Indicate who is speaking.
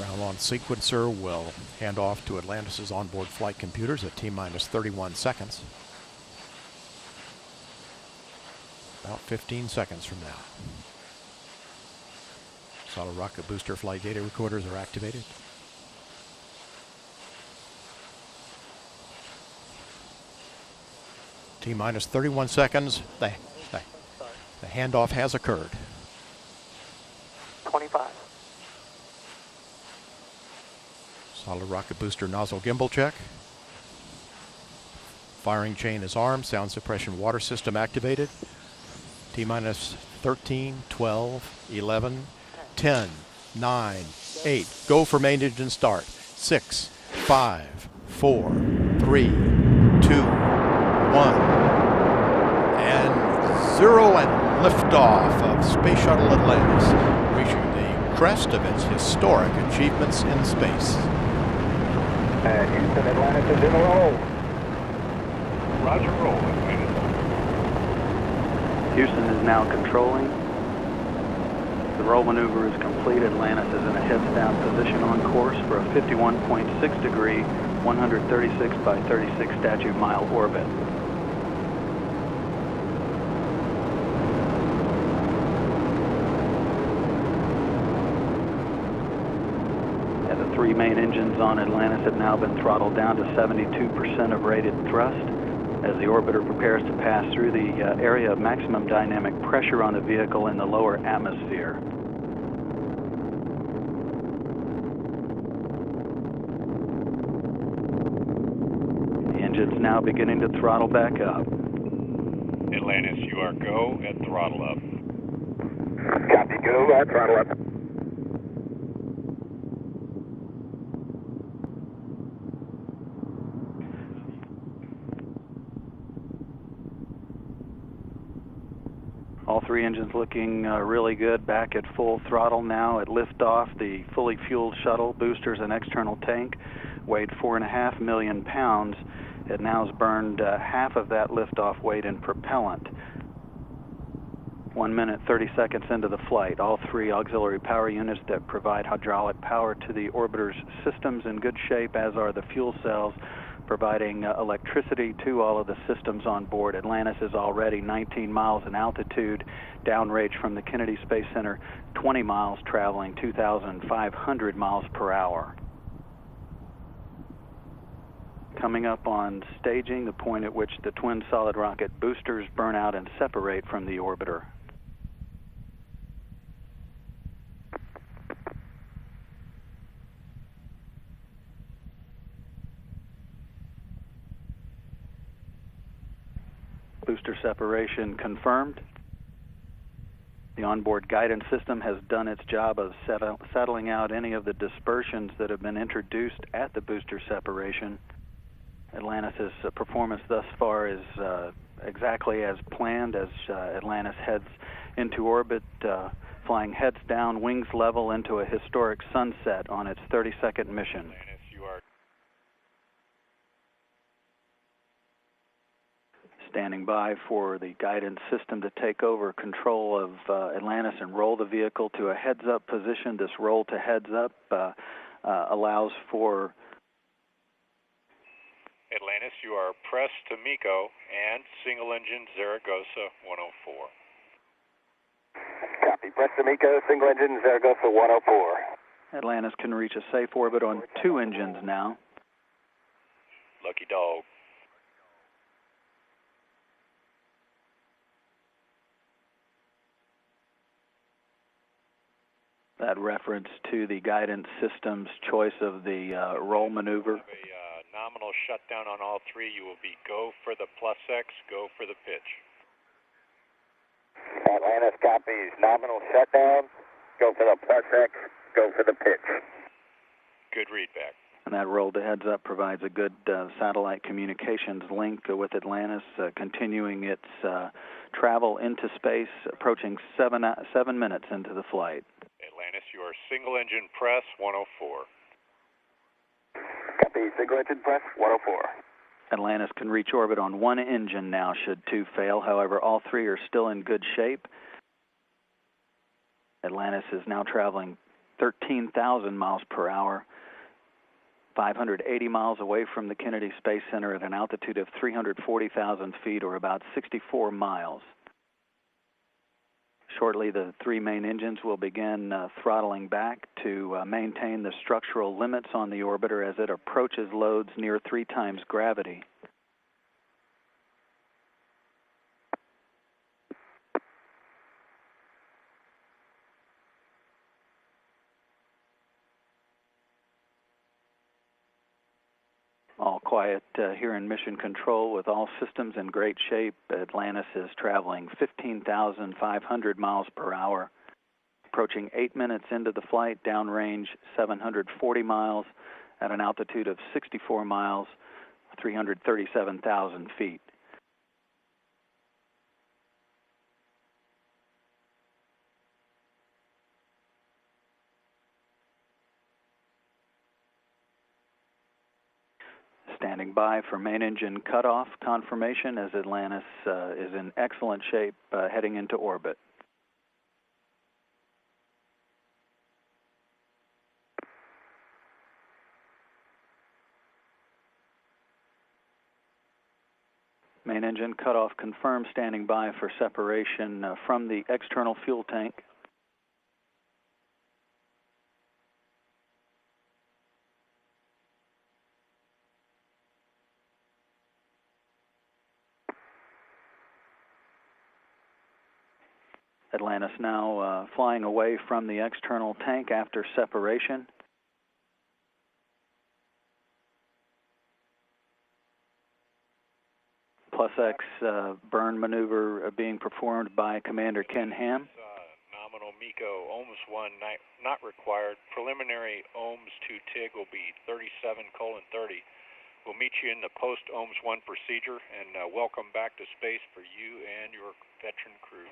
Speaker 1: Ground launch sequencer will hand off to Atlantis' onboard flight computers at T-minus 31 seconds. About 15 seconds from now. Solid rocket booster flight data recorders are activated. T-minus 31 seconds. The handoff has occurred.
Speaker 2: 25.
Speaker 1: Solid rocket booster nozzle gimbal check. Firing chain is armed. Sound suppression water system activated. T-minus 13, 12, 11, 10, 9, 8. Go for main engine start. 6, 5, 4, 3, 2, 1. And 0 and liftoff of Space Shuttle Atlantis, reaching the crest of its historic achievements in space.
Speaker 3: Houston, Atlantis is in a roll.
Speaker 4: Roger, roll, Atlantis.
Speaker 5: Houston is now controlling. The roll maneuver is complete. Atlantis is in a heads-down position on course for a 51.6 degree, 136 by 36 statute mile orbit. The three main engines on Atlantis have now been throttled down to 72% of rated thrust as the orbiter prepares to pass through the area of maximum dynamic pressure on the vehicle in the lower atmosphere. The engine's now beginning to throttle back up.
Speaker 4: Atlantis, you are go at throttle up.
Speaker 3: Copy, go at throttle up.
Speaker 5: All three engines looking really good, back at full throttle now at liftoff. The fully fueled shuttle, boosters, and external tank weighed 4.5 million pounds. It now has burned half of that liftoff weight in propellant. 1 minute, 30 seconds into the flight. All three auxiliary power units that provide hydraulic power to the orbiter's systems in good shape, as are the fuel cells providing electricity to all of the systems on board. Atlantis is already 19 miles in altitude, downrange from the Kennedy Space Center, 20 miles, traveling 2,500 miles per hour. Coming up on staging, the point at which the twin solid rocket boosters burn out and separate from the orbiter. Booster separation confirmed. The onboard guidance system has done its job of settling out any of the dispersions that have been introduced at the booster separation. Atlantis' performance thus far is exactly as planned as Atlantis heads into orbit, flying heads down, wings level into a historic sunset on its 30-second mission.
Speaker 4: Atlantis, you are
Speaker 5: standing by for the guidance system to take over control of Atlantis and roll the vehicle to a heads-up position. This roll to heads-up allows for...
Speaker 4: Atlantis, you are pressed to MECO and single-engine Zaragoza 104.
Speaker 3: Copy, press to MECO, single engine Zaragoza 104.
Speaker 5: Atlantis can reach a safe orbit on 2 engines now.
Speaker 4: Lucky dog.
Speaker 5: That reference to the guidance system's choice of the roll maneuver.
Speaker 4: Have a nominal shutdown on all three. You will be go for the plus X, go for the pitch.
Speaker 3: Atlantis copies, nominal shutdown, go for the plus X, go for the pitch.
Speaker 4: Good readback.
Speaker 5: And that roll to heads up provides a good satellite communications link with Atlantis, continuing its travel into space, approaching 7 minutes into the flight.
Speaker 4: Atlantis, you are single engine press 104.
Speaker 3: Copy, single engine press 104.
Speaker 5: Atlantis can reach orbit on 1 engine now should 2 fail. However, all 3 are still in good shape. Atlantis is now traveling 13,000 miles per hour, 580 miles away from the Kennedy Space Center at an altitude of 340,000 feet, or about 64 miles. Shortly, the three main engines will begin throttling back to maintain the structural limits on the orbiter as it approaches loads near 3 times gravity. All quiet here in Mission Control, with all systems in great shape. Atlantis is traveling 15,500 miles per hour, approaching 8 minutes into the flight, downrange 740 miles at an altitude of 64 miles, 337,000 feet. Standing by for main engine cutoff confirmation as Atlantis is in excellent shape heading into orbit. Main engine cutoff confirmed, standing by for separation from the external fuel tank. Atlantis now flying away from the external tank after separation. Plus X burn maneuver being performed by Commander Ken Ham.
Speaker 4: Nominal MECO, OMS 1 not required. Preliminary OMS 2 TIG will be 37:30. We'll meet you in the post-OMS 1 procedure, and welcome back to space for you and your veteran crew.